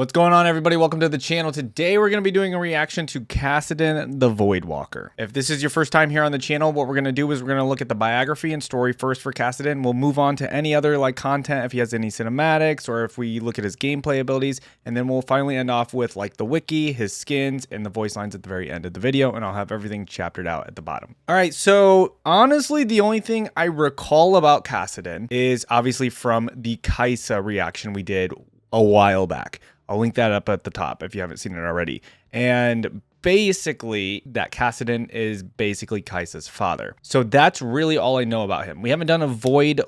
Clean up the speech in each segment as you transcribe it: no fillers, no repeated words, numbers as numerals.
What's going on, everybody? Welcome to the channel. Today we're going to be doing a reaction to Kassadin the Voidwalker. If this is your first time here on the channel, what we're going to do is we're going to look at the biography and story first for Kassadin. We'll move on to any other content if he has any cinematics or if we look at his gameplay abilities, and then we'll finally end off with the wiki, his skins, and the voice lines at the very end of the video, and I'll have everything chaptered out at the bottom. All right, so honestly, the only thing I recall about Kassadin is obviously from the Kaisa reaction we did a while back. I'll link that up at the top if you haven't seen it already. And basically, that Kassadin is basically Kaisa's father. So that's really all I know about him. We haven't done a Void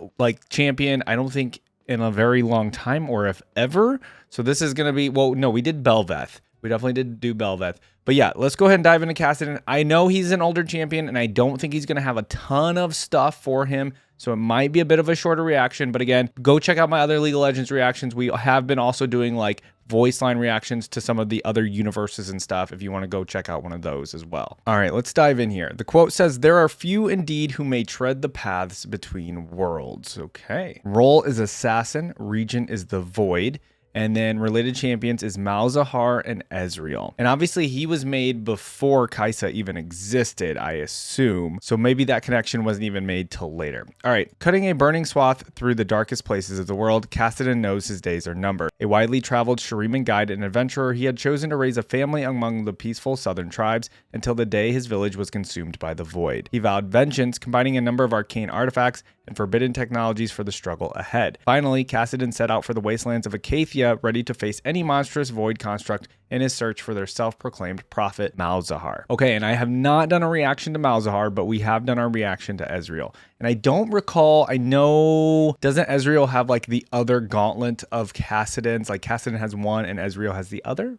champion, I don't think, in a very long time, or if ever. So this is going to be, well, no, we did Belveth. We definitely did do Belveth. But yeah, let's go ahead and dive into Kassadin. I know he's an older champion, and I don't think he's going to have a ton of stuff for him. So it might be a bit of a shorter reaction. But again, go check out my other League of Legends reactions. We have been also doing voice line reactions to some of the other universes and stuff if you want to go check out one of those as well. All right, let's dive in here. The quote says, "There are few indeed who may tread the paths between worlds." Okay. Role is Assassin. Region is the Void. And then related champions is Malzahar and Ezreal. And obviously he was made before Kaisa even existed, I assume. So maybe that connection wasn't even made till later. All right, cutting a burning swath through the darkest places of the world, Kassadin knows his days are numbered. A widely traveled Shuriman guide and adventurer, he had chosen to raise a family among the peaceful southern tribes until the day his village was consumed by the Void. He vowed vengeance, combining a number of arcane artifacts and forbidden technologies for the struggle ahead. Finally, Kassadin set out for the wastelands of Acacia, ready to face any monstrous void construct in his search for their self-proclaimed prophet, Malzahar. Okay, and I have not done a reaction to Malzahar, but we have done our reaction to Ezreal. And I don't recall, I know, doesn't Ezreal have the other gauntlet of Kassadin's? Kassadin has one and Ezreal has the other?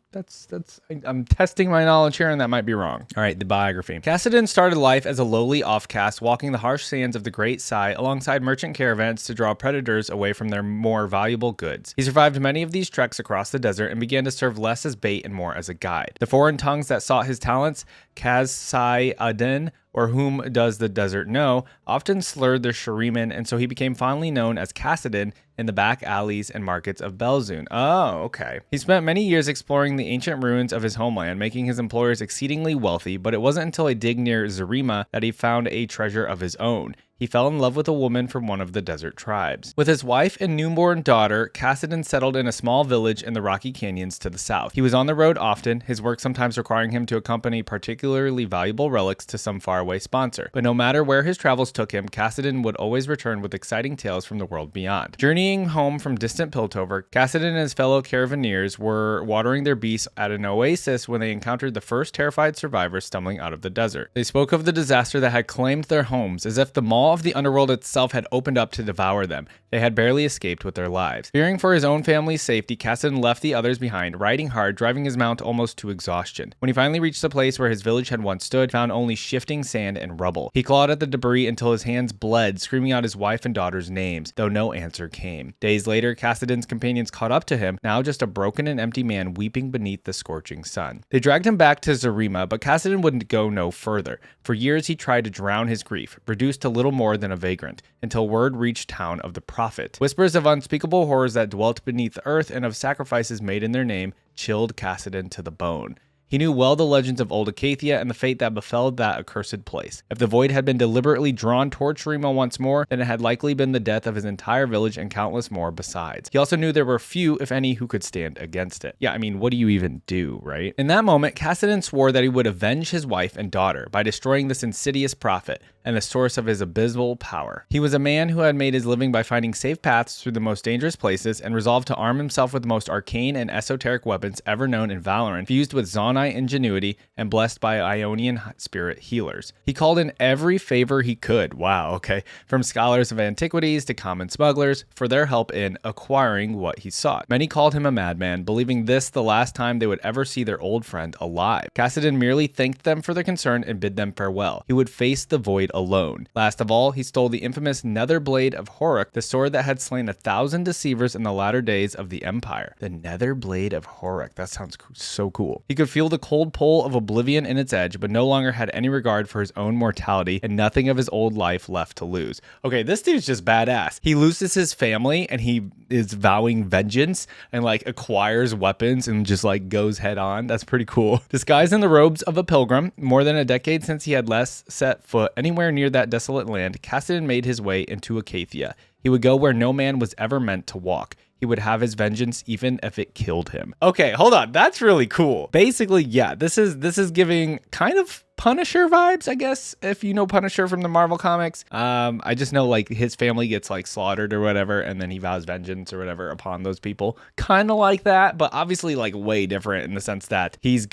I'm testing my knowledge here and that might be wrong. All right, the biography. Kassadin started life as a lowly offcast, walking the harsh sands of the Great Sai alongside merchant caravans to draw predators away from their more valuable goods. He survived many of these treks across the desert and began to serve less as bait and more as a guide. The foreign tongues that sought his talents, Kassadin, or whom does the desert know, often slurred their Shuriman, and so he became fondly known as Kassadin in the back alleys and markets of Belzun. Oh, okay. He spent many years exploring the ancient ruins of his homeland, making his employers exceedingly wealthy, but it wasn't until a dig near Zarima that he found a treasure of his own. He fell in love with a woman from one of the desert tribes. With his wife and newborn daughter, Kassadin settled in a small village in the rocky canyons to the south. He was on the road often, his work sometimes requiring him to accompany particularly valuable relics to some faraway sponsor. But no matter where his travels took him, Kassadin would always return with exciting tales from the world beyond. Journeying home from distant Piltover, Kassadin and his fellow caravaneers were watering their beasts at an oasis when they encountered the first terrified survivors stumbling out of the desert. They spoke of the disaster that had claimed their homes, as if the maw of the underworld itself had opened up to devour them. They had barely escaped with their lives. Fearing for his own family's safety, Kassadin left the others behind, riding hard, driving his mount almost to exhaustion. When he finally reached the place where his village had once stood, he found only shifting sand and rubble. He clawed at the debris until his hands bled, screaming out his wife and daughter's names, though no answer came. Days later, Kassadin's companions caught up to him, now just a broken and empty man weeping beneath the scorching sun. They dragged him back to Zarima, but Kassadin wouldn't go no further. For years he tried to drown his grief, reduced to little more than a vagrant, until word reached town of the prophet. Whispers of unspeakable horrors that dwelt beneath the earth and of sacrifices made in their name chilled Kassadin to the bone. He knew well the legends of old Acacia and the fate that befell that accursed place. If the Void had been deliberately drawn toward Shurima once more, then it had likely been the death of his entire village and countless more besides. He also knew there were few, if any, who could stand against it. Yeah, I mean, what do you even do, right? In that moment, Kassadin swore that he would avenge his wife and daughter by destroying this insidious prophet and the source of his abysmal power. He was a man who had made his living by finding safe paths through the most dangerous places and resolved to arm himself with the most arcane and esoteric weapons ever known in Valorant, fused with Zonai ingenuity and blessed by Ionian spirit healers. He called in every favor he could, wow, okay, from scholars of antiquities to common smugglers for their help in acquiring what he sought. Many called him a madman, believing this the last time they would ever see their old friend alive. Kassadin merely thanked them for their concern and bid them farewell. He would face the Void alone. Last of all, he stole the infamous Nether Blade of Horuk, the sword that had slain 1,000 deceivers in the latter days of the Empire. The Nether Blade of Horuk. That sounds so cool. He could feel the cold pull of oblivion in its edge, but no longer had any regard for his own mortality and nothing of his old life left to lose. Okay, this dude's just badass. He loses his family and he is vowing vengeance and like acquires weapons and just like goes head on. That's pretty cool. Disguised in the robes of a pilgrim, more than a decade since he had last set foot anywhere near that desolate land, Kassadin made his way into Acacia. He would go where no man was ever meant to walk. He would have his vengeance even if it killed him. Okay, hold on. That's really cool. Basically, yeah, this is giving kind of Punisher vibes, I guess, if you know Punisher from the Marvel comics. I just know like his family gets like slaughtered or whatever, and then he vows vengeance or whatever upon those people. Kind of like that, but obviously like way different in the sense that his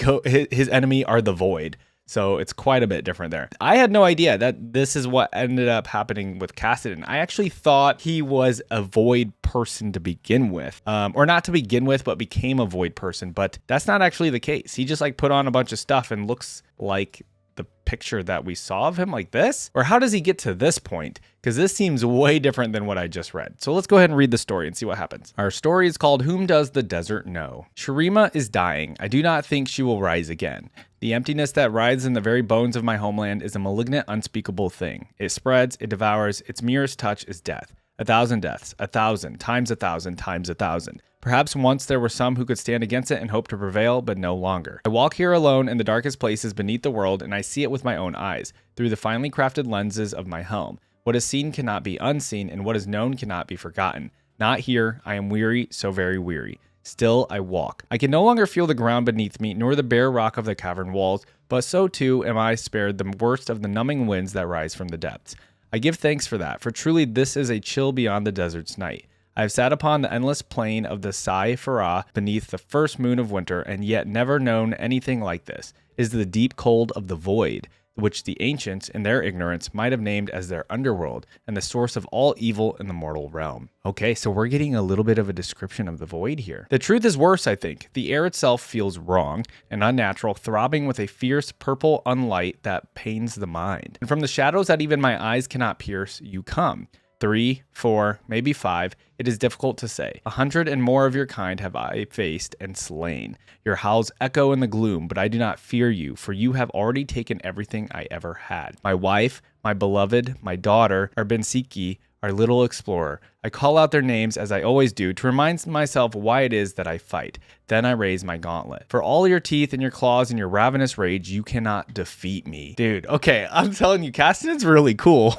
enemy are the Void. So it's quite a bit different there. I had no idea that this is what ended up happening with Kassadin. I actually thought he was a Void person to begin with, or not to begin with, but became a Void person. But that's not actually the case. He just like put on a bunch of stuff and looks like the picture that we saw of him like this. Or how does he get to this point? Because this seems way different than what I just read. So let's go ahead and read the story and see what happens. Our story is called Whom Does the Desert Know? Shurima is dying. I do not think she will rise again. The emptiness that rides in the very bones of my homeland is a malignant, unspeakable thing. It spreads, it devours, its merest touch is death. 1,000 deaths, 1,000 times 1,000 times 1,000. Perhaps once there were some who could stand against it and hope to prevail, but no longer. I walk here alone in the darkest places beneath the world, and I see it with my own eyes, through the finely crafted lenses of my helm. What is seen cannot be unseen, and what is known cannot be forgotten. Not here, I am weary, so very weary. Still, I walk. I can no longer feel the ground beneath me, nor the bare rock of the cavern walls, but so too am I spared the worst of the numbing winds that rise from the depths. I give thanks for that, for truly this is a chill beyond the desert's night. I have sat upon the endless plain of the Sai Farah beneath the first moon of winter, and yet never known anything like this. It is the deep cold of the void, which the ancients, in their ignorance, might have named as their underworld, and the source of all evil in the mortal realm. Okay, so we're getting a little bit of a description of the void here. The truth is worse, I think. The air itself feels wrong and unnatural, throbbing with a fierce purple unlight that pains the mind. And from the shadows that even my eyes cannot pierce, you come. 3, 4, maybe 5, it is difficult to say. 100 and more of your kind have I faced and slain. Your howls echo in the gloom, but I do not fear you, for you have already taken everything I ever had. My wife, my beloved, my daughter, our Bensiki, our little explorer. I call out their names as I always do to remind myself why it is that I fight. Then I raise my gauntlet. For all your teeth and your claws and your ravenous rage, you cannot defeat me. Dude, okay, I'm telling you, Kassadin's really cool.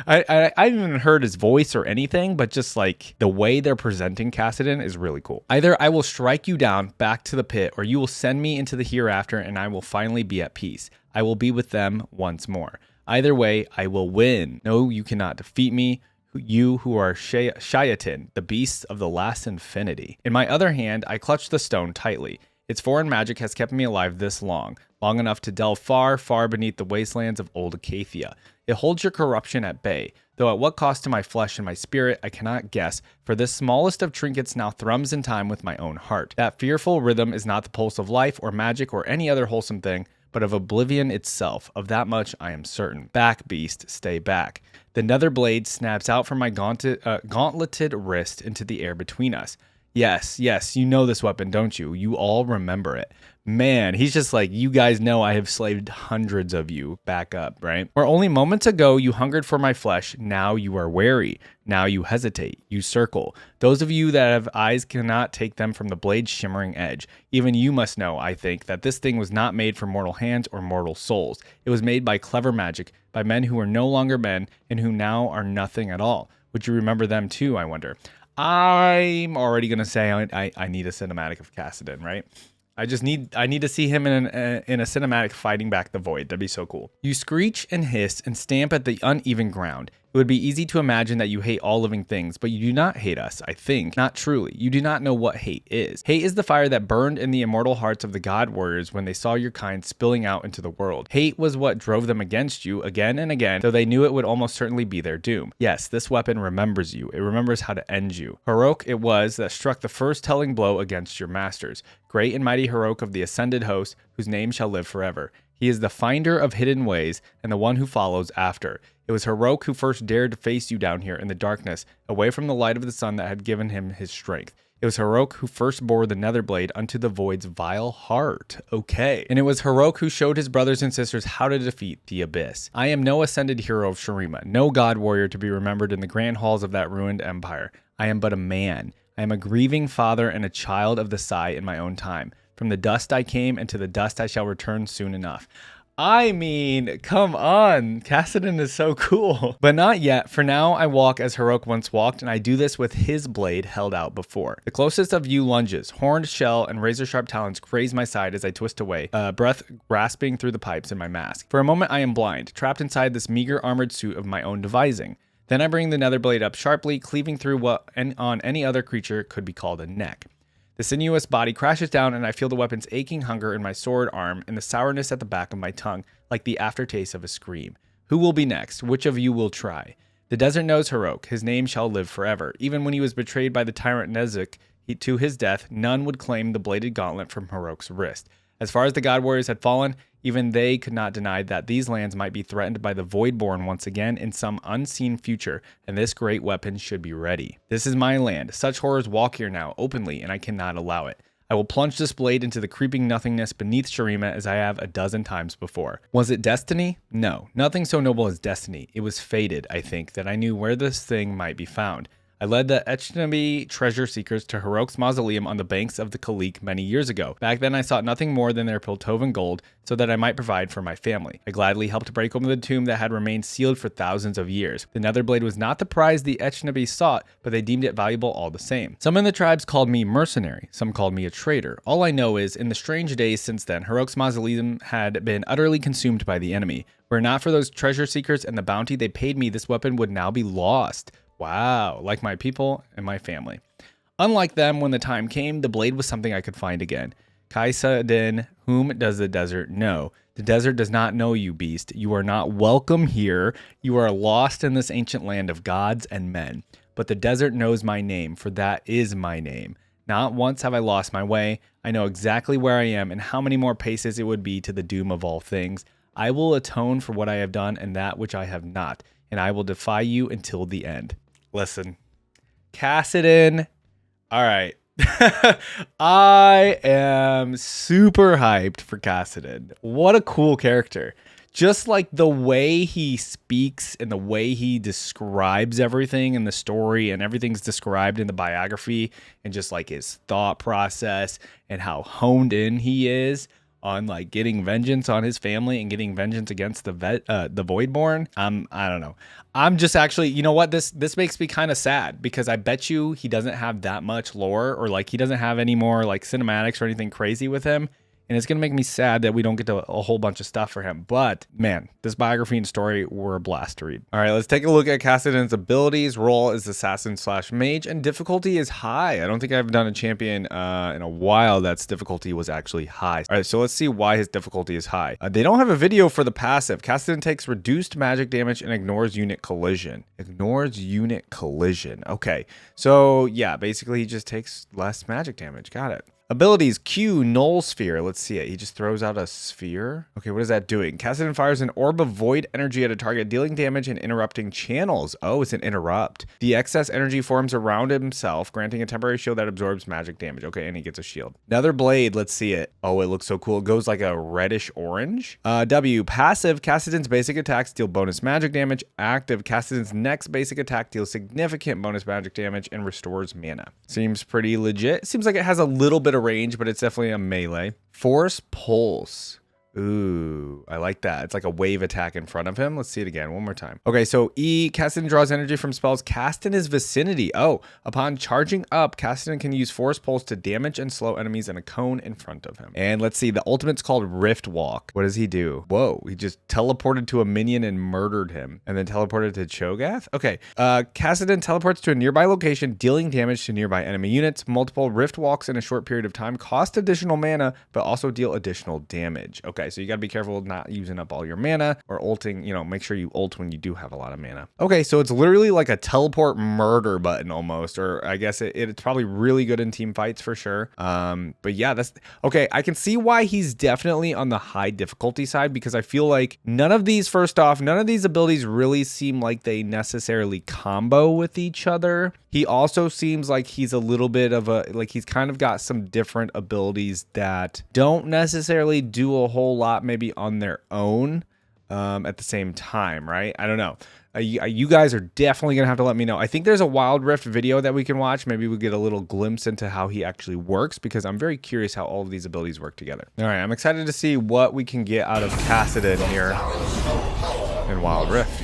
I haven't even heard his voice or anything, but just like the way they're presenting Kassadin is really cool. Either I will strike you down back to the pit, or you will send me into the hereafter and I will finally be at peace. I will be with them once more. Either way, I will win. No, you cannot defeat me. You who are Shayatin, the beasts of the last infinity. In my other hand, I clutch the stone tightly. Its foreign magic has kept me alive this long enough to delve far, far beneath the wastelands of old Acacia. It holds your corruption at bay, though at what cost to my flesh and my spirit, I cannot guess, for this smallest of trinkets now thrums in time with my own heart. That fearful rhythm is not the pulse of life or magic or any other wholesome thing, but of oblivion itself. Of that much I am certain. Back, beast, stay back. The nether blade snaps out from my gauntleted wrist into the air between us. Yes, you know this weapon, don't you? You all remember it. Man, he's just like, you guys know I have slaved hundreds of you. Back up, right? Where only moments ago you hungered for my flesh, now you are wary. Now you hesitate. You circle. Those of you that have eyes cannot take them from the blade's shimmering edge. Even you must know, I think, that this thing was not made for mortal hands or mortal souls. It was made by clever magic, by men who are no longer men and who now are nothing at all. Would you remember them too, I wonder? I'm already going to say I need a cinematic of Kassadin, right? I need to see him in a cinematic fighting back the void. That'd be so cool. You screech and hiss and stamp at the uneven ground. It would be easy to imagine that you hate all living things, but you do not hate us, I think. Not truly. You do not know what hate is. Hate is the fire that burned in the immortal hearts of the god warriors when they saw your kind spilling out into the world. Hate was what drove them against you again and again, though they knew it would almost certainly be their doom. Yes, this weapon remembers you. It remembers how to end you. Harok it was that struck the first telling blow against your masters. Great and mighty Harok of the ascended host, whose name shall live forever. He is the finder of hidden ways and the one who follows after. It was Heroic who first dared to face you down here in the darkness, away from the light of the sun that had given him his strength. It was Heroic who first bore the Netherblade unto the Void's vile heart. Okay. And it was Heroic who showed his brothers and sisters how to defeat the Abyss. I am no ascended hero of Shurima, no god warrior to be remembered in the grand halls of that ruined empire. I am but a man. I am a grieving father and a child of the Sai in my own time. From the dust I came, and to the dust I shall return soon enough. I mean, come on. Kassadin is so cool. But not yet. For now, I walk as Heroic once walked, and I do this with his blade held out before. The closest of you lunges, horned shell and razor-sharp talons graze my side as I twist away, breath grasping through the pipes in my mask. For a moment, I am blind, trapped inside this meager armored suit of my own devising. Then I bring the Netherblade up sharply, cleaving through what on any other creature could be called a neck. The sinuous body crashes down, and I feel the weapon's aching hunger in my sword arm and the sourness at the back of my tongue, like the aftertaste of a scream. Who will be next? Which of you will try? The desert knows Heroic. His name shall live forever. Even when he was betrayed by the tyrant Nezek to his death, none would claim the bladed gauntlet from Heroic's wrist. As far as the God Warriors had fallen, even they could not deny that these lands might be threatened by the Voidborn once again in some unseen future, and this great weapon should be ready. This is my land. Such horrors walk here now, openly, and I cannot allow it. I will plunge this blade into the creeping nothingness beneath Shurima as I have a dozen times before. Was it destiny? No, nothing so noble as destiny. It was fated, I think, that I knew where this thing might be found. I led the Echnabi treasure seekers to Heroic's mausoleum on the banks of the Khalik many years ago. Back then I sought nothing more than their Piltovan gold so that I might provide for my family. I gladly helped break open the tomb that had remained sealed for thousands of years. The Netherblade was not the prize the Echnabi sought, but they deemed it valuable all the same. Some in the tribes called me mercenary, some called me a traitor. All I know is, in the strange days since then, Heroic's mausoleum had been utterly consumed by the enemy. Were it not for those treasure seekers and the bounty they paid me, this weapon would now be lost. Wow, like my people and my family. Unlike them, when the time came, the blade was something I could find again. Kassadin, whom does the desert know? The desert does not know you, beast. You are not welcome here. You are lost in this ancient land of gods and men. But the desert knows my name, for that is my name. Not once have I lost my way. I know exactly where I am and how many more paces it would be to the doom of all things. I will atone for what I have done and that which I have not, and I will defy you until the end. Listen, Kassadin. All right. I am super hyped for Kassadin. What a cool character. Just like the way he speaks and the way he describes everything in the story, and everything's described in the biography, and just like his thought process and how honed in he is on like getting vengeance on his family and getting vengeance against the Voidborn. I don't know. I'm just actually, you know what? This makes me kind of sad because I bet you he doesn't have that much lore, or like he doesn't have any more like cinematics or anything crazy with him. And it's going to make me sad that we don't get to a whole bunch of stuff for him. But, man, this biography and story were a blast to read. All right, let's take a look at Kassadin's abilities. Role is assassin/mage, and difficulty is high. I don't think I've done a champion in a while that's difficulty was actually high. All right, so let's see why his difficulty is high. They don't have a video for the passive. Kassadin takes reduced magic damage and ignores unit collision. Ignores unit collision. Okay, so, yeah, basically he just takes less magic damage. Got it. Abilities, Q, Null Sphere. Let's see it. He just throws out a sphere. Okay, what is that doing? Kassadin fires an orb of void energy at a target, dealing damage and interrupting channels. Oh, it's an interrupt. The excess energy forms around himself, granting a temporary shield that absorbs magic damage. Okay, and he gets a shield. Another blade. Let's see it. Oh, it looks so cool. It goes like a reddish orange. W, passive. Kassadin's basic attacks deal bonus magic damage. Active, Kassadin's next basic attack deals significant bonus magic damage and restores mana. Seems pretty legit. Seems like it has a little bit of range, but it's definitely a melee. Force Pulse. Ooh, I like that. It's like a wave attack in front of him. Let's see it again one more time. Okay, so E, Kassadin draws energy from spells cast in his vicinity. Oh, upon charging up, Kassadin can use Force Pulse to damage and slow enemies in a cone in front of him. And let's see, the ultimate's called Rift Walk. What does he do? Whoa, he just teleported to a minion and murdered him, and then teleported to Cho'Gath? Okay, Kassadin teleports to a nearby location, dealing damage to nearby enemy units. Multiple Rift Walks in a short period of time cost additional mana, but also deal additional damage. Okay. Okay, so you got to be careful not using up all your mana or ulting, you know, make sure you ult when you do have a lot of mana. Okay, so it's literally like a teleport murder button almost, or I guess it's probably really good in team fights for sure. But yeah, that's okay. I can see why he's definitely on the high difficulty side, because I feel like none of these abilities really seem like they necessarily combo with each other. He also seems like he's a little bit of a, like he's kind of got some different abilities that don't necessarily do a whole lot maybe on their own at the same time, right? I don't know. You guys are definitely going to have to let me know. I think there's a Wild Rift video that we can watch. Maybe we get a little glimpse into how he actually works, because I'm very curious how all of these abilities work together. All right, I'm excited to see what we can get out of Kassadin here in Wild Rift.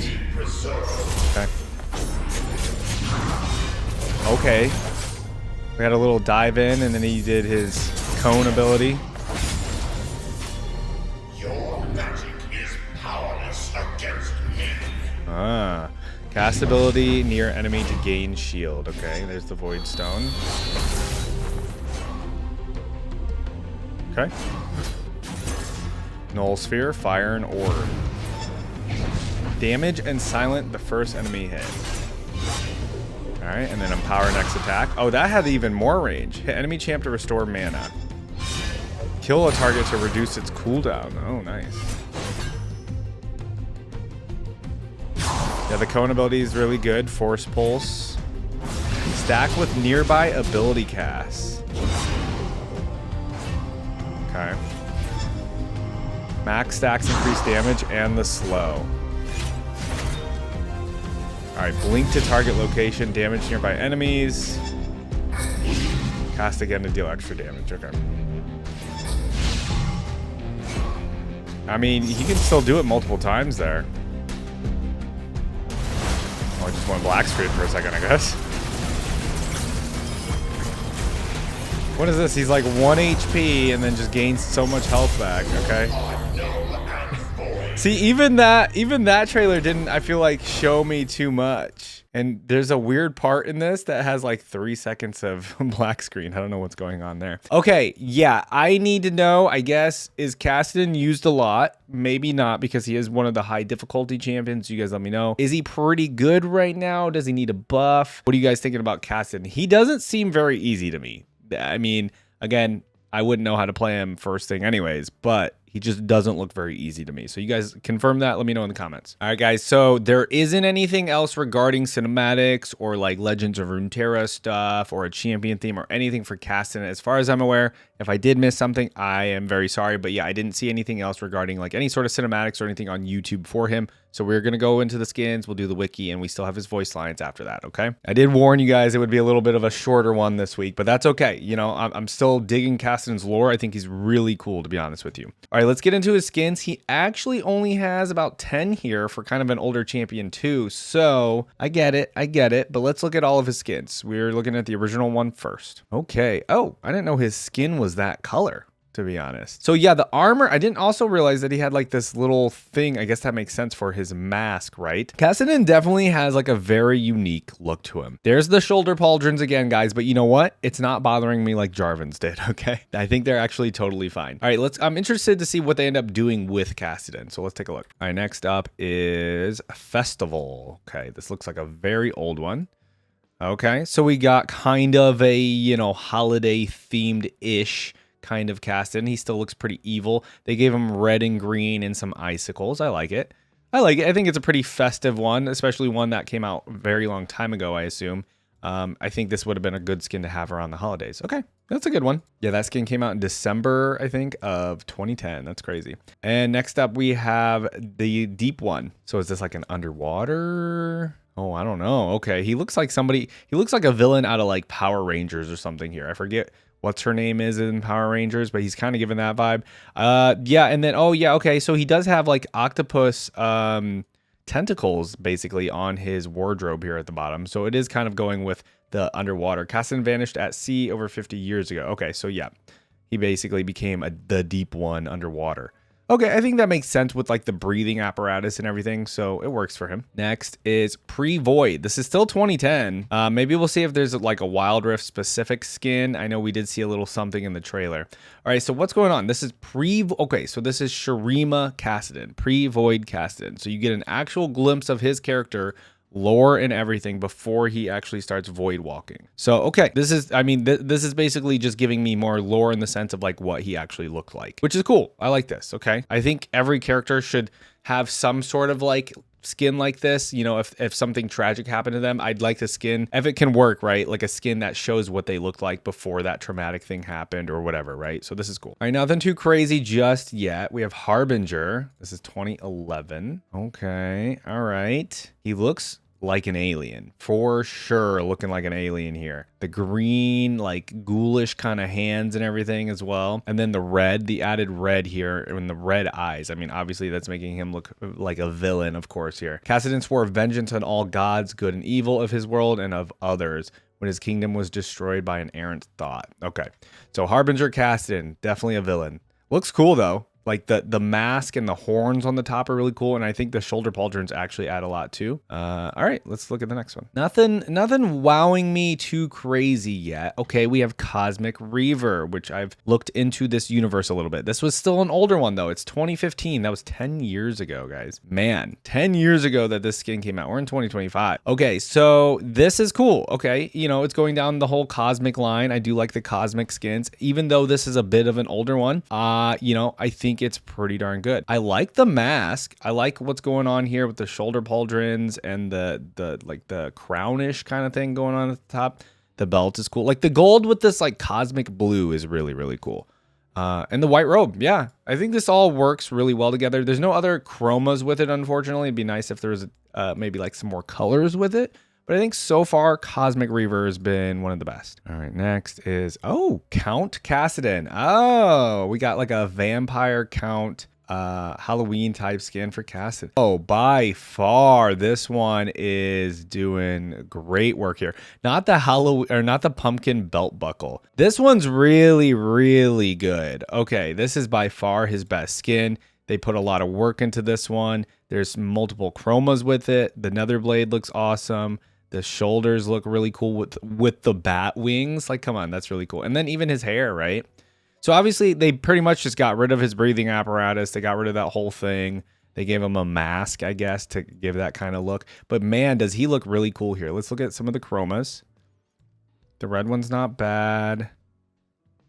Okay. Okay. We had a little dive in, and then he did his cone ability. Your magic is powerless against me. Ah. Cast ability near enemy to gain shield. Okay, there's the Void Stone. Okay. Null Sphere, Fire and Orb. Damage and silent the first enemy hit. Alright, and then Empower next attack. Oh, that had even more range. Hit enemy champ to restore mana. Kill a target to reduce its cooldown. Oh, nice. Yeah, the cone ability is really good. Force Pulse. Stack with nearby ability casts. Okay. Max stacks increase damage and the slow. Alright, blink to target location, damage nearby enemies. Cast again to deal extra damage. Okay. I mean, he can still do it multiple times there. Oh, I just went black screen for a second, I guess. What is this? He's like 1 HP and then just gains so much health back. Okay. See, even that trailer didn't, I feel like, show me too much. And there's a weird part in this that has like 3 seconds of black screen. I don't know what's going on there. Okay, yeah, I need to know, I guess, is Kassadin used a lot? Maybe not, because he is one of the high difficulty champions. You guys let me know. Is he pretty good right now? Does he need a buff? What are you guys thinking about Kassadin? He doesn't seem very easy to me. I mean, again, I wouldn't know how to play him first thing anyways, but he just doesn't look very easy to me. So you guys confirm that. Let me know in the comments. All right, guys. So there isn't anything else regarding cinematics or like Legends of Runeterra stuff or a champion theme or anything for Kassadin as far as I'm aware. If I did miss something, I am very sorry. But yeah, I didn't see anything else regarding like any sort of cinematics or anything on YouTube for him. So we're going to go into the skins. We'll do the wiki, and we still have his voice lines after that, okay? I did warn you guys it would be a little bit of a shorter one this week, but that's okay. You know, I'm still digging Kassadin's lore. I think he's really cool, to be honest with you. All right, let's get into his skins. He actually only has about 10 here for kind of an older champion too. So I get it. But let's look at all of his skins. We're looking at the original one first. Okay. Oh, I didn't know his skin was that color, to be honest. So yeah, the armor, I didn't also realize that he had like this little thing. I guess that makes sense for his mask, right? Kassadin definitely has like a very unique look to him. There's the shoulder pauldrons again, guys, but you know what? It's not bothering me like Jarvan's did, okay? I think they're actually totally fine. All right, I'm interested to see what they end up doing with Kassadin. So let's take a look. All right, next up is Festival. Okay, this looks like a very old one. Okay, so we got kind of a, you know, holiday themed-ish kind of Kassadin. He still looks pretty evil. They gave him red and green and some icicles. I like it. I think it's a pretty festive one, especially one that came out a very long time ago, I assume. I think this would have been a good skin to have around the holidays. Okay, that's a good one. Yeah, that skin came out in December, I think, of 2010. That's crazy. And next up, we have the deep one. So is this like an underwater? Oh, I don't know. Okay, he looks like a villain out of like Power Rangers or something here. I forget what's her name is in Power Rangers, but he's kind of giving that vibe. Yeah, and then, oh yeah, okay, so he does have like octopus tentacles basically on his wardrobe here at the bottom. So it is kind of going with the underwater. Kassadin vanished at sea over 50 years ago. Okay, so yeah, he basically became the deep one underwater. Okay, I think that makes sense with like the breathing apparatus and everything, so it works for him. Next is Pre-Void. This is still 2010. Maybe we'll see if there's like a Wild Rift specific skin. I know we did see a little something in the trailer. All right, so what's going on? This is okay, so this is Shurima Kassadin, Pre-Void Kassadin. So you get an actual glimpse of his character, lore and everything before he actually starts void walking. So, okay, this is, I mean, this is basically just giving me more lore in the sense of like what he actually looked like, which is cool. I like this. Okay. I think every character should have some sort of like skin like this. You know, if something tragic happened to them, I'd like the skin, if it can work, right? Like a skin that shows what they looked like before that traumatic thing happened or whatever, right? So this is cool. All right, nothing too crazy just yet. We have Harbinger. This is 2011. Okay. All right. He looks like an alien for sure, looking like an alien here. The green, like ghoulish kind of hands and everything as well, and then the added red here and the red eyes. I mean, obviously that's making him look like a villain, of course. Here, Kassadin swore vengeance on all gods, good and evil of his world and of others, when his kingdom was destroyed by an errant thought. Okay, so Harbinger Kassadin, definitely a villain. Looks cool though. Like the mask and the horns on the top are really cool, and I think the shoulder pauldrons actually add a lot too. All right, let's look at the next one. Nothing wowing me too crazy yet. Okay, we have Cosmic Reaver, which I've looked into this universe a little bit. This was still an older one though. It's 2015. That was 10 years ago, guys. Man, 10 years ago that this skin came out. We're in 2025. Okay, so this is cool. Okay, you know, it's going down the whole cosmic line. I do like the cosmic skins, even though this is a bit of an older one. You know, I think it's pretty darn good. I like the mask. I like what's going on here with the shoulder pauldrons and the like the crownish kind of thing going on at the top. The belt is cool. Like the gold with this like cosmic blue is really, really cool. And the white robe. Yeah, I think this all works really well together. There's no other chromas with it, unfortunately. It'd be nice if there was maybe like some more colors with it. But I think so far, Cosmic Reaver has been one of the best. All right, next is, Count Kassadin. Oh, we got like a vampire count Halloween type skin for Kassadin. Oh, by far, this one is doing great work here. Not the Halloween, or not the pumpkin belt buckle. This one's really, really good. Okay, this is by far his best skin. They put a lot of work into this one. There's multiple chromas with it. The nether blade looks awesome. The shoulders look really cool with the bat wings. Like, come on, that's really cool. And then even his hair, right? So obviously they pretty much just got rid of his breathing apparatus. They got rid of that whole thing. They gave him a mask, I guess, to give that kind of look. But man, does he look really cool here. Let's look at some of the chromas. The red one's not bad.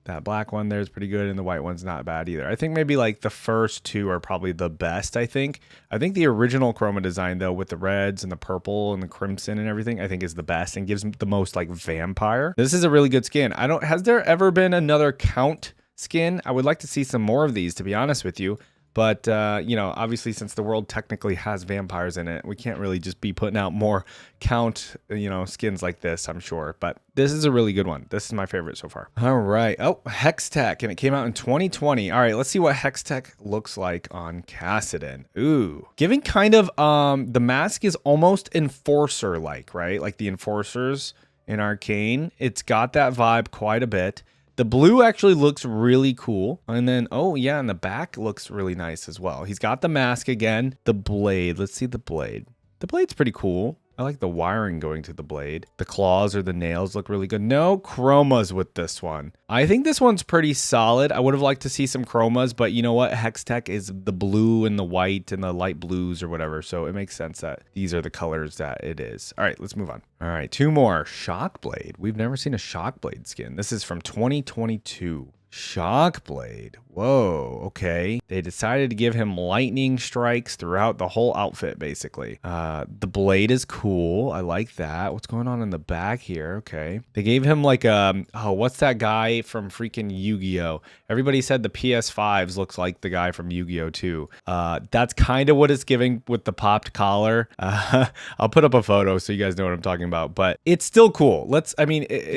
That black one there is pretty good, and the white one's not bad either. I think maybe like the first two are probably the best, I think. I think the original chroma design, though, with the reds and the purple and the crimson and everything, I think is the best and gives the most like vampire. This is a really good skin. Has there ever been another Count skin? I would like to see some more of these, to be honest with you. But, you know, obviously, since the world technically has vampires in it, we can't really just be putting out more Count, you know, skins like this, I'm sure. But this is a really good one. This is my favorite so far. All right. Oh, Hextech, and it came out in 2020. All right, let's see what Hextech looks like on Kassadin. Ooh. Giving kind of, the mask is almost Enforcer-like, right? Like the Enforcers in Arcane. It's got that vibe quite a bit. The blue actually looks really cool. And then, oh yeah, and the back looks really nice as well. He's got the mask again. The blade, let's see the blade. The blade's pretty cool. I like the wiring going to the blade. The claws or the nails look really good. No chromas with this one. I think this one's pretty solid. I would have liked to see some chromas, but you know what? Hextech is the blue and the white and the light blues or whatever. So it makes sense that these are the colors that it is. All right, let's move on. All right, two more. Shockblade. We've never seen a Shockblade skin. This is from 2022. Shockblade. Whoa, okay. They decided to give him lightning strikes throughout the whole outfit, basically. The blade is cool. I like that. What's going on in the back here? Okay. They gave him like what's that guy from freaking Yu-Gi-Oh? Everybody said the PS5s looks like the guy from Yu-Gi-Oh 2. That's kind of what it's giving with the popped collar. I'll put up a photo so you guys know what I'm talking about, but it's still cool. And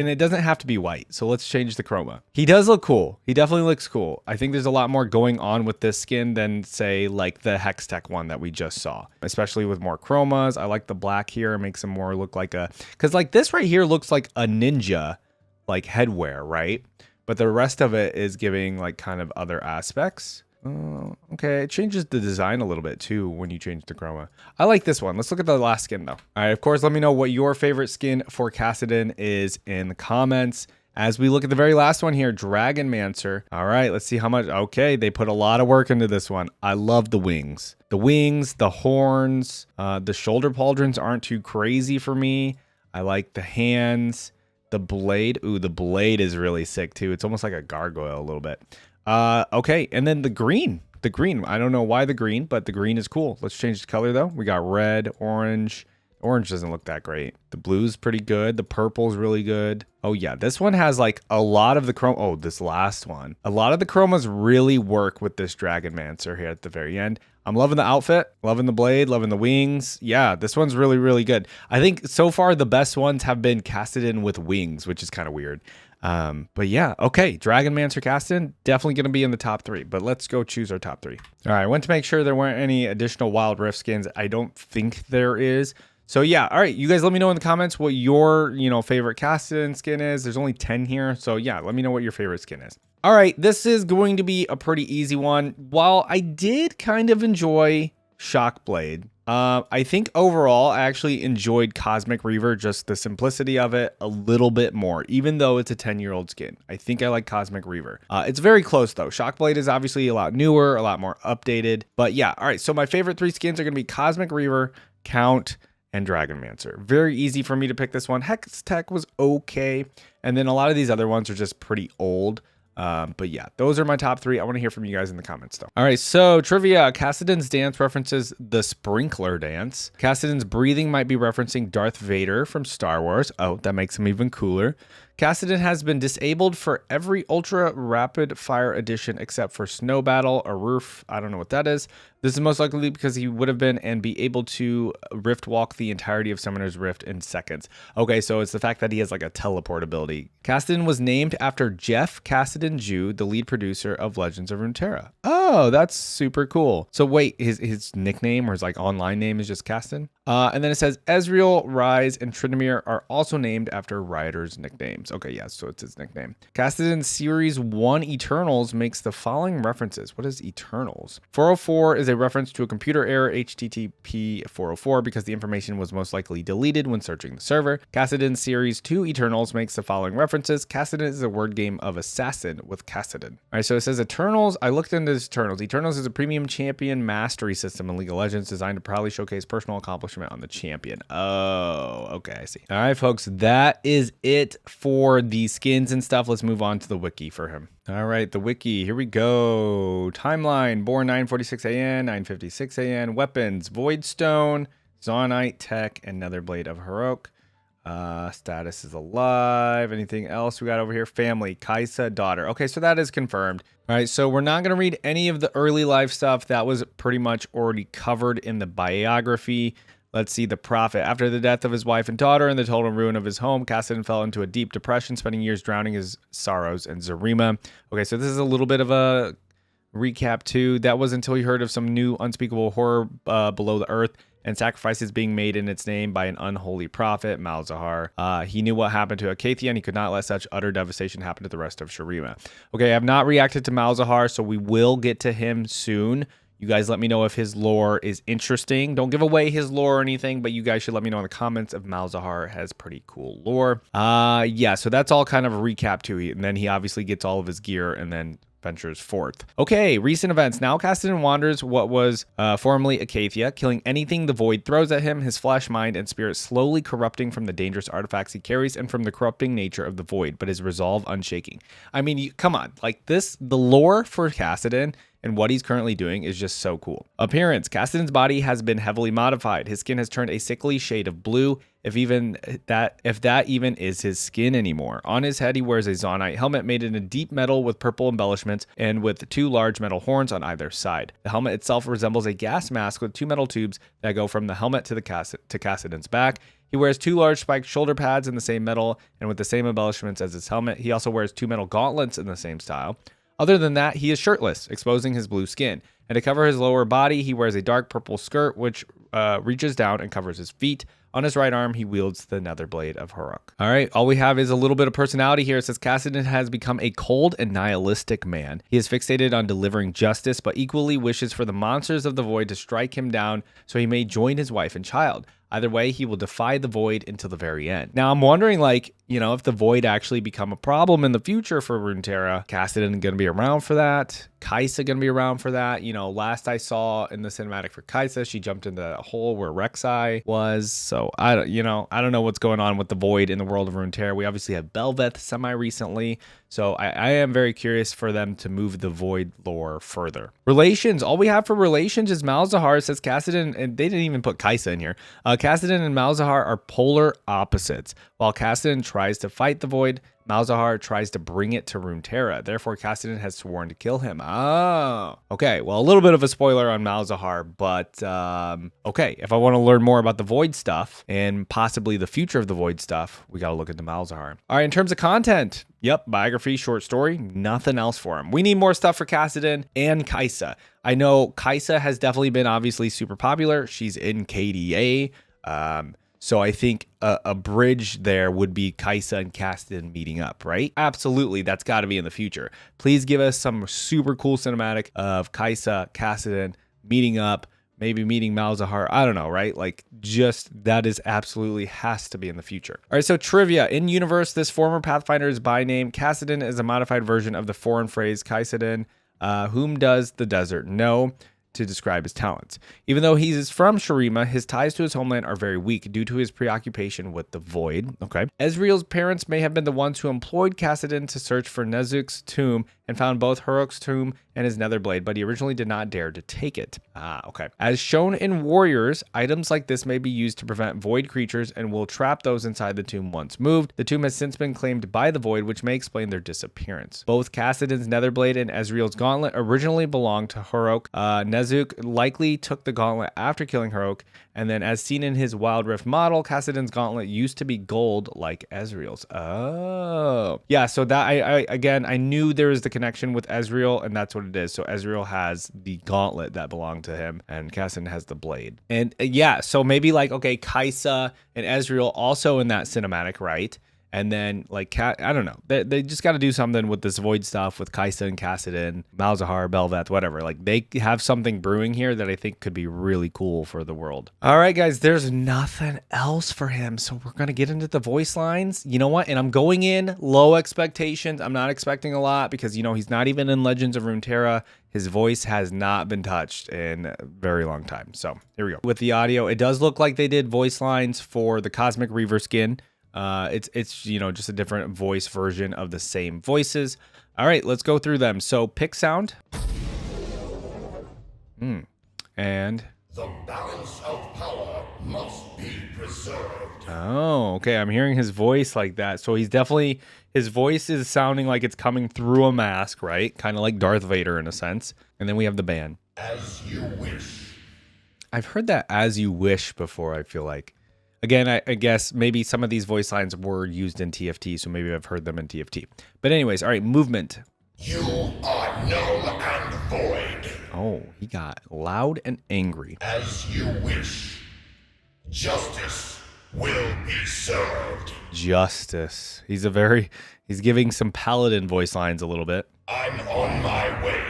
it doesn't have to be white, so let's change the chroma. He does look cool. He definitely looks cool. I think there's a lot more going on with this skin than, say, like the Hextech one that we just saw, especially with more chromas. I like the black here. It makes him more look like because like this right here looks like a ninja, like headwear, right? But the rest of it is giving like kind of other aspects. Okay, it changes the design a little bit too when you change the chroma. I like this one. Let's look at the last skin though. All right, of course, let me know what your favorite skin for Kassadin is in the comments. As we look at the very last one here, Dragonmancer. All right, let's see how much. Okay, they put a lot of work into this one. I love the wings. The wings, the horns, the shoulder pauldrons aren't too crazy for me. I like the hands, the blade. Ooh, the blade is really sick too. It's almost like a gargoyle a little bit. Okay, and then the green. The green. I don't know why the green, but the green is cool. Let's change the color though. We got red, orange. Orange doesn't look that great. The blue's pretty good. The purple's really good. Oh yeah, this one has like a lot of the chroma. Oh, this last one. A lot of the chromas really work with this Dragonmancer here at the very end. I'm loving the outfit, loving the blade, loving the wings. Yeah, this one's really, really good. I think so far the best ones have been Kassadin with wings, which is kind of weird. But yeah, okay. Dragonmancer Kassadin, definitely going to be in the top 3, but let's go choose our top 3. All right, I went to make sure there weren't any additional Wild Rift skins. I don't think there is. So yeah, all right, you guys let me know in the comments what your, favorite Kassadin skin is. There's only 10 here. So yeah, let me know what your favorite skin is. All right, this is going to be a pretty easy one. While I did kind of enjoy Shockblade, I think overall I actually enjoyed Cosmic Reaver, just the simplicity of it a little bit more, even though it's a 10-year-old skin. I think I like Cosmic Reaver. It's very close though. Shockblade is obviously a lot newer, a lot more updated. But yeah, all right, so my favorite 3 skins are going to be Cosmic Reaver, Count, and Dragonmancer. Very easy for me to pick this one. Hex Tech was okay. And then a lot of these other ones are just pretty old. But yeah, those are my top 3. I want to hear from you guys in the comments though. All right, so trivia. Kassadin's dance references the sprinkler dance. Kassadin's breathing might be referencing Darth Vader from Star Wars. Oh, that makes him even cooler. Kassadin has been disabled for every ultra rapid fire edition except for Snow Battle or Roof. I don't know what that is. This is most likely because he would have been and be able to rift walk the entirety of Summoner's Rift in seconds. Okay, so it's the fact that he has like a teleport ability. Kassadin was named after Jeff Kassadin Jew, the lead producer of Legends of Runeterra. Oh, that's super cool. So wait, his nickname or his like online name is just Kassadin? And then it says Ezreal, Rise, and Tryndamere are also named after Rider's nicknames. Okay, yeah, so it's his nickname. Kassadin's Series 1 Eternals makes the following references. What is Eternals? 404 is a reference to a computer error, HTTP 404, because the information was most likely deleted when searching the server. Kassadin's Series 2 Eternals makes the following references. Kassadin is a word game of assassin with Kassadin. All right, so it says Eternals. I looked into this Eternals. Eternals is a premium champion mastery system in League of Legends designed to proudly showcase personal accomplishment on the champion. Oh, okay, I see. All right, folks, that is it for the skins and stuff. Let's move on to the wiki for him. All right, the wiki, here we go. Timeline, born 9:46 a.m., 9:56 a.m. Weapons, Voidstone, Zaunite, Tech, and Netherblade of Heroic. Status is alive. Anything else we got over here? Family, Kaisa, daughter. Okay, so that is confirmed. All right, so we're not going to read any of the early life stuff. That was pretty much already covered in the biography. Let's see, the prophet. After the death of his wife and daughter and the total ruin of his home, Kassadin fell into a deep depression, spending years drowning his sorrows in Zarima. Okay, so this is a little bit of a recap too. That was until he heard of some new unspeakable horror below the earth and sacrifices being made in its name by an unholy prophet, Malzahar. He knew what happened to Acacia, and he could not let such utter devastation happen to the rest of Shurima. Okay, I have not reacted to Malzahar, so we will get to him soon. You guys let me know if his lore is interesting. Don't give away his lore or anything, but you guys should let me know in the comments if Malzahar has pretty cool lore. Yeah, so that's all kind of a recap to it. And then he obviously gets all of his gear and then ventures forth. Okay, recent events. Now Kassadin wanders what was formerly Acacia, killing anything the void throws at him, his flesh, mind, and spirit slowly corrupting from the dangerous artifacts he carries and from the corrupting nature of the void, but his resolve unshaking. I mean, come on, like this, the lore for Kassadin and what he's currently doing is just so cool. Appearance. Kassadin's body has been heavily modified. His skin has turned a sickly shade of blue, if that even is his skin anymore. On his head, he wears a Zaunite helmet made in a deep metal with purple embellishments and with 2 large metal horns on either side. The helmet itself resembles a gas mask with 2 metal tubes that go from the helmet to Kassadin's back. He wears 2 large spiked shoulder pads in the same metal and with the same embellishments as his helmet. He also wears 2 metal gauntlets in the same style. Other than that, he is shirtless, exposing his blue skin. And to cover his lower body, he wears a dark purple skirt, which reaches down and covers his feet. On his right arm, he wields the nether blade of Huruk. All right, all we have is a little bit of personality here. It says Kassadin has become a cold and nihilistic man. He is fixated on delivering justice, but equally wishes for the monsters of the void to strike him down so he may join his wife and child. Either way, he will defy the void until the very end. Now, I'm wondering, like, you know, if the void actually become a problem in the future for Runeterra, Kassadin going to be around for that? Kaisa going to be around for that? You know, last I saw in the cinematic for Kaisa, she jumped into a hole where Rek'Sai was. So, I don't know what's going on with the void in the world of Runeterra. We obviously have Belveth semi-recently. So I am very curious for them to move the void lore further. Relations. All we have for relations is Malzahar. It says Kassadin, and they didn't even put Kaisa in here. Kassadin and Malzahar are polar opposites. While Kassadin tries to fight the void, Malzahar tries to bring it to Runeterra. Therefore, Kassadin has sworn to kill him. Oh, okay. Well, a little bit of a spoiler on Malzahar, but okay. If I want to learn more about the Void stuff and possibly the future of the Void stuff, we got to look into Malzahar. All right, in terms of content, yep, biography, short story, nothing else for him. We need more stuff for Kassadin and Kaisa. I know Kaisa has definitely been obviously super popular. She's in KDA. So I think a bridge there would be Kaisa and Kassadin meeting up, right? Absolutely, that's got to be in the future. Please give us some super cool cinematic of Kaisa, Kassadin meeting up, maybe meeting Malzahar. I don't know, right? Like, just that is absolutely has to be in the future. All right, so trivia. In universe, this former Pathfinder is by name. Kassadin is a modified version of the foreign phrase Kaisadin, whom does the desert know, to describe his talents. Even though he is from Shurima, his ties to his homeland are very weak due to his preoccupation with the void. Okay. Ezreal's parents may have been the ones who employed Kassadin to search for Nezuk's tomb and found both Huruk's tomb and his nether blade, but he originally did not dare to take it. Okay. As shown in Warriors, items like this may be used to prevent void creatures and will trap those inside the tomb once moved. The tomb has since been claimed by the void, which may explain their disappearance. Both Kassadin's nether blade and Ezreal's gauntlet originally belonged to Huruk. Nezuk likely took the gauntlet after killing Huruk, and then as seen in his Wild Rift model, Kassadin's gauntlet used to be gold like Ezreal's. Oh. Yeah, so that I knew there was the connection with Ezreal, and that's what it is. So Ezreal has the gauntlet that belonged to him, and Kassadin has the blade. And yeah, so maybe like, okay, Kaisa and Ezreal also in that cinematic, right? And then, like, I don't know. They just got to do something with this void stuff with Kaisa and Kassadin, Malzahar, Belveth, whatever. Like, they have something brewing here that I think could be really cool for the world. All right, guys, there's nothing else for him. So we're going to get into the voice lines. You know what? And I'm going in low expectations. I'm not expecting a lot because, you know, he's not even in Legends of Runeterra. His voice has not been touched in a very long time. So here we go. With the audio, it does look like they did voice lines for the Cosmic Reaver skin. It's you know, just a different voice version of the same voices. All right, let's go through them. So pick sound. And The balance of power must be preserved. oh, okay. I'm hearing his voice like that. So he's definitely, his voice is sounding like it's coming through a mask, right? Kind of like Darth Vader in a sense. And then we have the band. As you wish. I've heard that "as you wish" before, I feel like. Again, I guess maybe some of these voice lines were used in TFT, so maybe I've heard them in TFT. But anyways, all right, movement. You are null and void. Oh, he got loud and angry. As you wish. Justice will be served. Justice. He's giving some paladin voice lines a little bit. I'm on my way.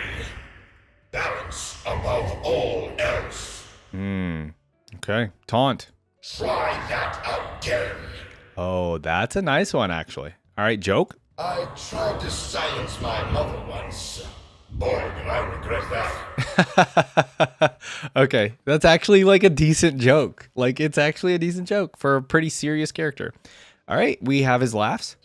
Balance above all else. Okay, taunt. Try that again. Oh, that's a nice one, actually. All right, joke. I tried to silence my mother once. Boy, did I regret that. Okay, that's actually like a decent joke. Like, it's actually a decent joke for a pretty serious character. All right, we have his laughs.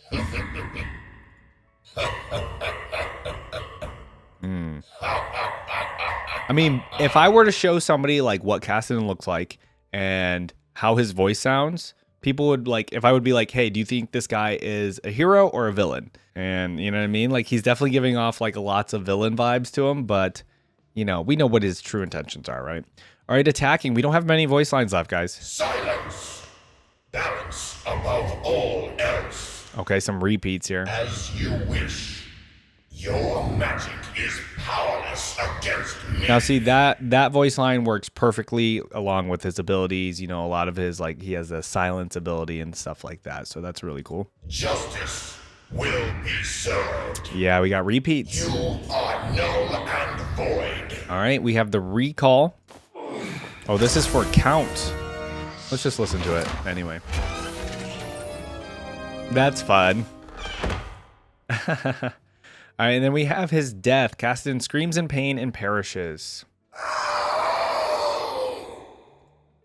I mean, if I were to show somebody like what Kassadin looks like and how his voice sounds, people would like, if I would be like, hey, do you think this guy is a hero or a villain? And you know what I mean? Like, he's definitely giving off like lots of villain vibes to him, but you know, we know what his true intentions are, right? All right, attacking. We don't have many voice lines left, guys. Silence. Balance above all else. Okay, some repeats here. As you wish. Your magic is powerless against me. Now, see, that voice line works perfectly along with his abilities. You know, a lot of his, like, he has a silence ability and stuff like that. So that's really cool. Justice will be served. Yeah, we got repeats. You are null and void. All right, we have the recall. Oh, this is for count. Let's just listen to it anyway. That's fun. All right, and then we have his death. Kassadin screams in pain and perishes.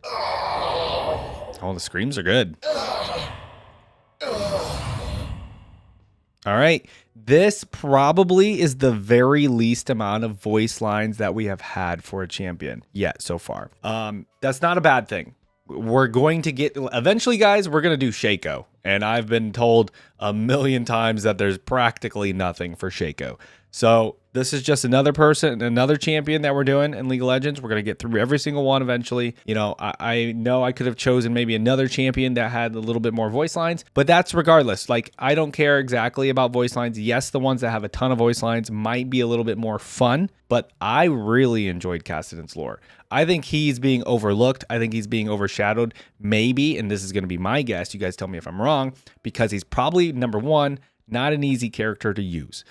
Oh, the screams are good. All right, this probably is the very least amount of voice lines that we have had for a champion yet so far. That's not a bad thing. We're going to get, eventually, guys, we're going to do Shaco. And I've been told a million times that there's practically nothing for Shaco. So this is just another person, another champion that we're doing in League of Legends. We're going to get through every single one eventually. You know I know I could have chosen maybe another champion that had a little bit more voice lines, but that's regardless. Like, I don't care exactly about voice lines. Yes, the ones that have a ton of voice lines might be a little bit more fun, but I really enjoyed Kassadin's lore. I think he's being overlooked. I think he's being overshadowed, maybe, and this is going to be my guess. You guys tell me if I'm wrong, because he's probably, number one, not an easy character to use.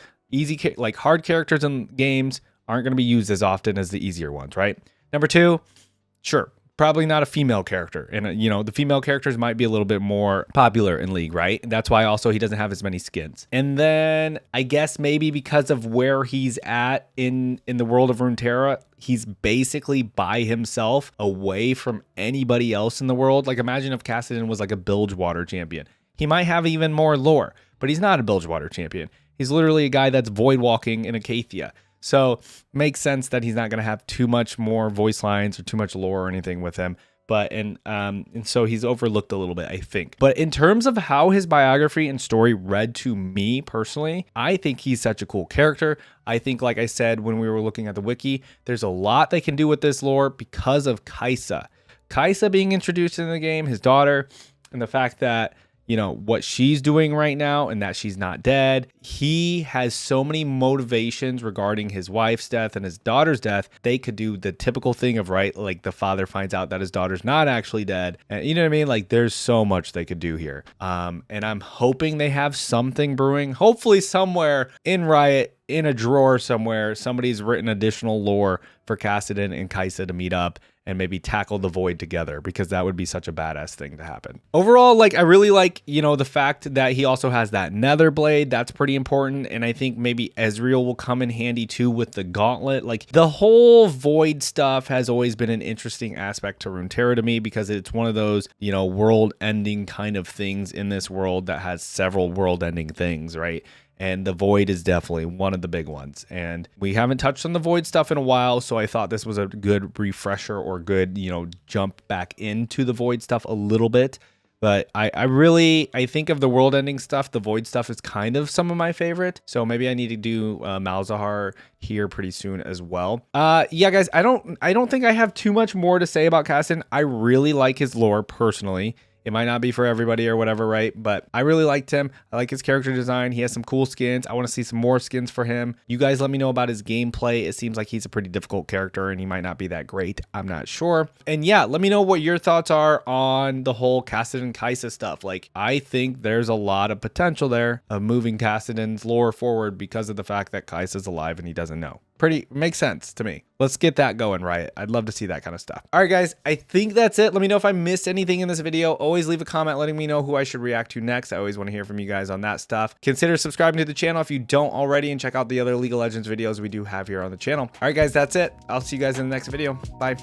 Like hard characters in games aren't going to be used as often as the easier ones, right? Number two, sure, probably not a female character. And, you know, the female characters might be a little bit more popular in League, right? That's why also he doesn't have as many skins. And then I guess maybe because of where he's at in the world of Runeterra, he's basically by himself away from anybody else in the world. Like, imagine if Kassadin was like a Bilgewater champion. He might have even more lore, but he's not a Bilgewater champion. He's literally a guy that's void walking in Acacia. So makes sense that he's not going to have too much more voice lines or too much lore or anything with him. But and so he's overlooked a little bit, I think. But in terms of how his biography and story read to me personally, I think he's such a cool character. I think, like I said, when we were looking at the wiki, there's a lot they can do with this lore because of Kai'Sa. Kai'Sa being introduced in the game, his daughter, and the fact that, you know, what she's doing right now and that she's not dead. He has so many motivations regarding his wife's death and his daughter's death. They could do the typical thing of, right, like the father finds out that his daughter's not actually dead. And you know what I mean? Like, there's so much they could do here. And I'm hoping they have something brewing. Hopefully somewhere in Riot, in a drawer somewhere, somebody's written additional lore for Kassadin and Kai'Sa to meet up and maybe tackle the void together, because that would be such a badass thing to happen. Overall, like, I really like, you know, the fact that he also has that nether blade. That's pretty important. And I think maybe Ezreal will come in handy too with the gauntlet. Like, the whole void stuff has always been an interesting aspect to Runeterra to me, because it's one of those, you know, world ending kind of things in this world that has several world ending things, right? And the void is definitely one of the big ones. And we haven't touched on the void stuff in a while, so I thought this was a good refresher or good, you know, jump back into the void stuff a little bit. But I think of the world ending stuff, the void stuff is kind of some of my favorite. So maybe I need to do Malzahar here pretty soon as well. Yeah, guys, I don't think I have too much more to say about Kassadin. I really like his lore personally. It might not be for everybody or whatever, right? But I really liked him. I like his character design. He has some cool skins. I want to see some more skins for him. You guys let me know about his gameplay. It seems like he's a pretty difficult character and he might not be that great. I'm not sure. And yeah, let me know what your thoughts are on the whole Kassadin Kai'Sa stuff. Like, I think there's a lot of potential there of moving Kassadin's lore forward because of the fact that Kai'Sa's alive and he doesn't know. Pretty makes sense to me. Let's get that going, Riot. I'd love to see that kind of stuff. All right, guys, I think that's it. Let me know if I missed anything in this video. Always leave a comment letting me know who I should react to next. I always want to hear from you guys on that stuff. Consider subscribing to the channel if you don't already, and check out the other League of Legends videos we do have here on the channel. All right, guys, that's it. I'll see you guys in the next video. Bye.